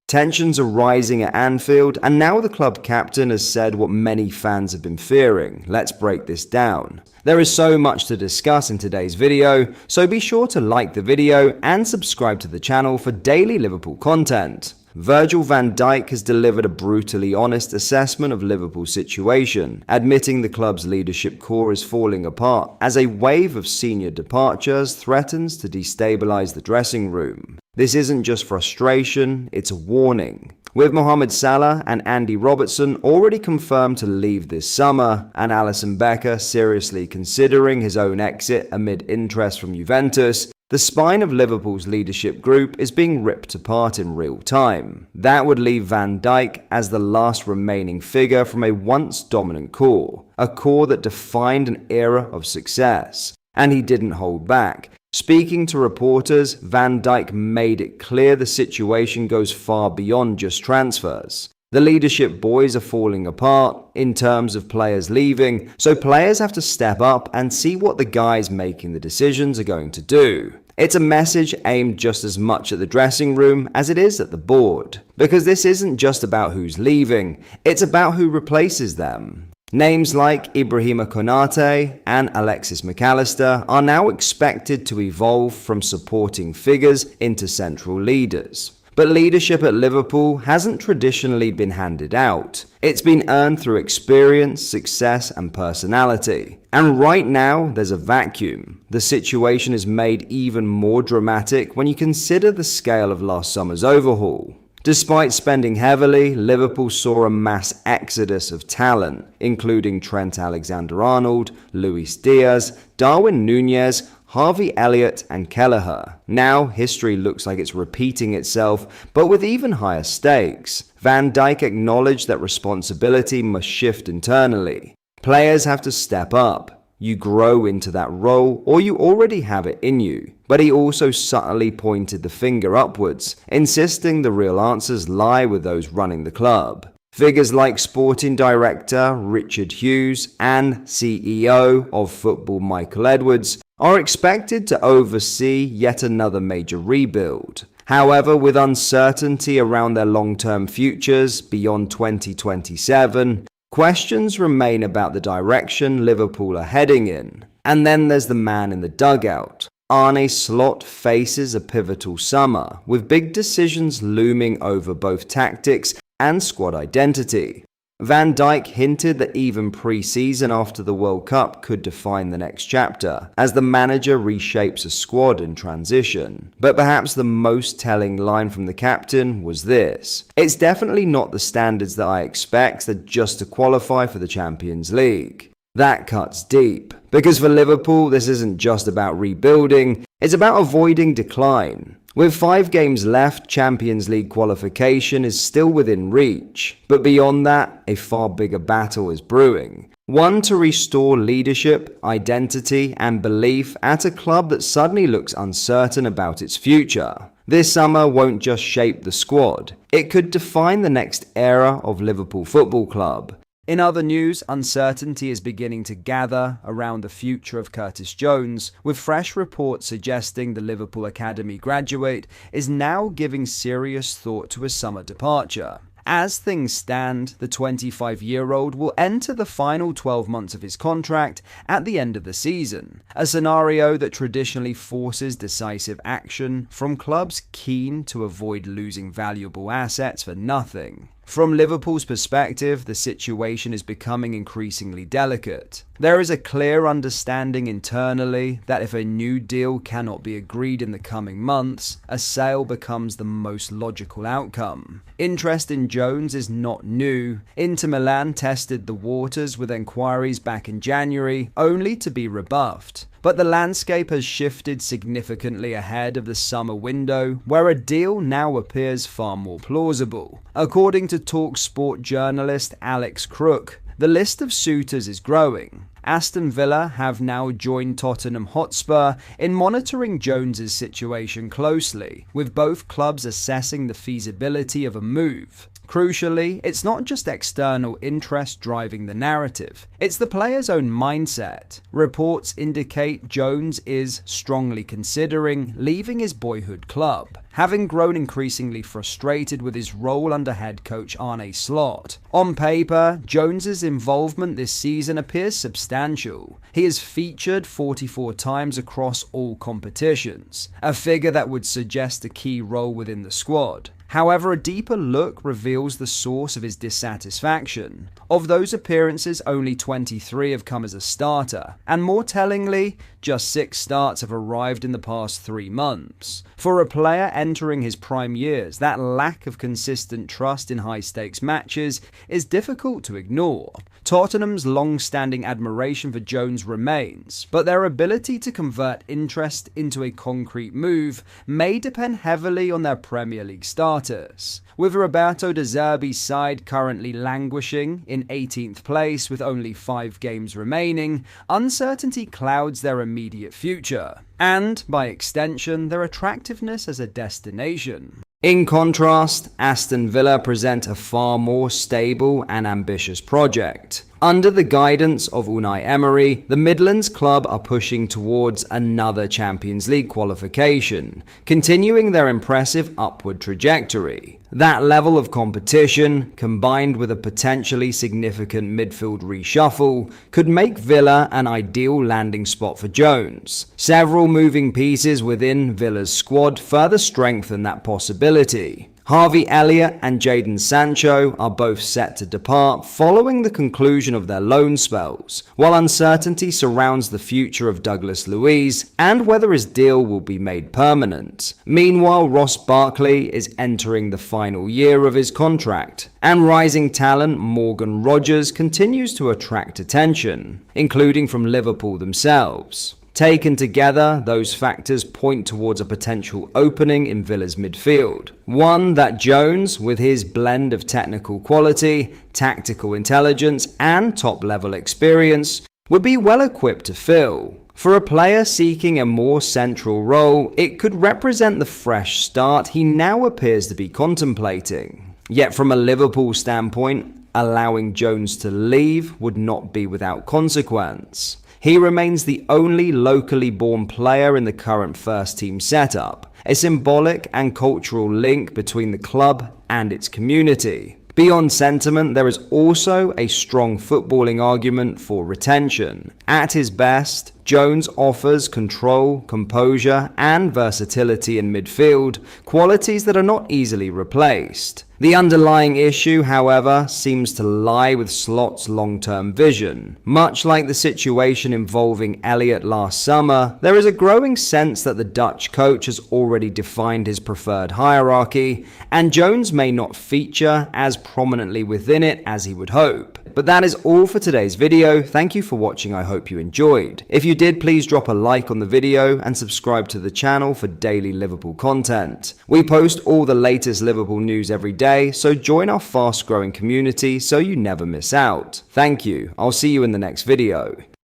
Tensions are rising at Anfield, and now the club captain has said what many fans have been fearing. Let's break this down. There is so much to discuss in today's video, so be sure to like the video and subscribe to the channel for daily Liverpool content. Virgil van Dijk has delivered a brutally honest assessment of Liverpool's situation, admitting the club's leadership core is falling apart as a wave of senior departures threatens to destabilise the dressing room. This isn't just frustration, it's a warning. With Mohamed Salah and Andy Robertson already confirmed to leave this summer, and Alisson Becker seriously considering his own exit amid interest from Juventus, the spine of Liverpool's leadership group is being ripped apart in real time. That would leave Van Dijk as the last remaining figure from a once dominant core, a core that defined an era of success. And he didn't hold back. Speaking to reporters, Van Dijk made it clear the situation goes far beyond just transfers. The leadership boys are falling apart in terms of players leaving, so players have to step up and see what the guys making the decisions are going to do. It's a message aimed just as much at the dressing room as it is at the board, because this isn't just about who's leaving, it's about who replaces them. Names like Ibrahima Konate and Alexis McAllister are now expected to evolve from supporting figures into central leaders. But leadership at Liverpool hasn't traditionally been handed out. It's been earned through experience, success, and personality. And right now, there's a vacuum. The situation is made even more dramatic when you consider the scale of last summer's overhaul. Despite spending heavily, Liverpool saw a mass exodus of talent, including Trent Alexander-Arnold, Luis Diaz, Darwin Núñez, Harvey Elliott and Kelleher. Now, history looks like it's repeating itself, but with even higher stakes. Van Dijk acknowledged that responsibility must shift internally. Players have to step up. You grow into that role, or you already have it in you. But he also subtly pointed the finger upwards, insisting the real answers lie with those running the club. Figures like sporting director Richard Hughes and CEO of football Michael Edwards are expected to oversee yet another major rebuild. However, with uncertainty around their long-term futures beyond 2027, questions remain about the direction Liverpool are heading in. And then there's the man in the dugout. Arne Slot faces a pivotal summer, with big decisions looming over both tactics and squad identity. Van Dijk hinted that even pre-season after the World Cup could define the next chapter, as the manager reshapes a squad in transition. But perhaps the most telling line from the captain was this: "It's definitely not the standards that I expect just to qualify for the Champions League." That cuts deep, because for Liverpool this isn't just about rebuilding, it's about avoiding decline. With 5 games left, Champions League qualification is still within reach. But beyond that, a far bigger battle is brewing. One to restore leadership, identity, and belief at a club that suddenly looks uncertain about its future. This summer won't just shape the squad. It could define the next era of Liverpool Football Club. In other news, uncertainty is beginning to gather around the future of Curtis Jones, with fresh reports suggesting the Liverpool Academy graduate is now giving serious thought to a summer departure. As things stand, the 25-year-old will enter the final 12 months of his contract at the end of the season, a scenario that traditionally forces decisive action from clubs keen to avoid losing valuable assets for nothing. From Liverpool's perspective, the situation is becoming increasingly delicate. There is a clear understanding internally that if a new deal cannot be agreed in the coming months, a sale becomes the most logical outcome. Interest in Jones is not new. Inter Milan tested the waters with enquiries back in January, only to be rebuffed. But the landscape has shifted significantly ahead of the summer window, where a deal now appears far more plausible. According to TalkSport journalist Alex Crook, the list of suitors is growing. Aston Villa have now joined Tottenham Hotspur in monitoring Jones's situation closely, with both clubs assessing the feasibility of a move. Crucially, it's not just external interest driving the narrative, it's the player's own mindset. Reports indicate Jones is strongly considering leaving his boyhood club. having grown increasingly frustrated with his role under head coach Arne Slot. On paper, Jones's involvement this season appears substantial. He is featured 44 times across all competitions, a figure that would suggest a key role within the squad. However, a deeper look reveals the source of his dissatisfaction. Of those appearances, only 23 have come as a starter, and more tellingly, just 6 starts have arrived in the past 3 months. For a player entering his prime years, that lack of consistent trust in high-stakes matches is difficult to ignore. Tottenham's long-standing admiration for Jones remains, but their ability to convert interest into a concrete move may depend heavily on their Premier League status. With Roberto De Zerbi's side currently languishing in 18th place with only 5 games remaining, uncertainty clouds their immediate future, and, by extension, their attractiveness as a destination. In contrast, Aston Villa present a far more stable and ambitious project. Under the guidance of Unai Emery, the Midlands club are pushing towards another Champions League qualification, continuing their impressive upward trajectory. That level of competition, combined with a potentially significant midfield reshuffle, could make Villa an ideal landing spot for Jones. Several moving pieces within Villa's squad further strengthen that possibility. Harvey Elliott and Jadon Sancho are both set to depart following the conclusion of their loan spells, while uncertainty surrounds the future of Douglas Luiz and whether his deal will be made permanent. Meanwhile, Ross Barkley is entering the final year of his contract, and rising talent Morgan Rogers continues to attract attention, including from Liverpool themselves. Taken together, those factors point towards a potential opening in Villa's midfield. One that Jones, with his blend of technical quality, tactical intelligence, and top-level experience, would be well equipped to fill. For a player seeking a more central role, it could represent the fresh start he now appears to be contemplating. Yet from a Liverpool standpoint, allowing Jones to leave would not be without consequence. He remains the only locally born player in the current first-team setup, a symbolic and cultural link between the club and its community. Beyond sentiment, there is also a strong footballing argument for retention. At his best, Jones offers control, composure, and versatility in midfield, qualities that are not easily replaced. The underlying issue, however, seems to lie with Slot's long-term vision. Much like the situation involving Elliott last summer, there is a growing sense that the Dutch coach has already defined his preferred hierarchy, and Jones may not feature as prominently within it as he would hope. But that is all for today's video. Thank you for watching. I hope you enjoyed. If you did, please drop a like on the video and subscribe to the channel for daily Liverpool content. We post all the latest Liverpool news every day, so join our fast-growing community so you never miss out. Thank you. I'll see you in the next video.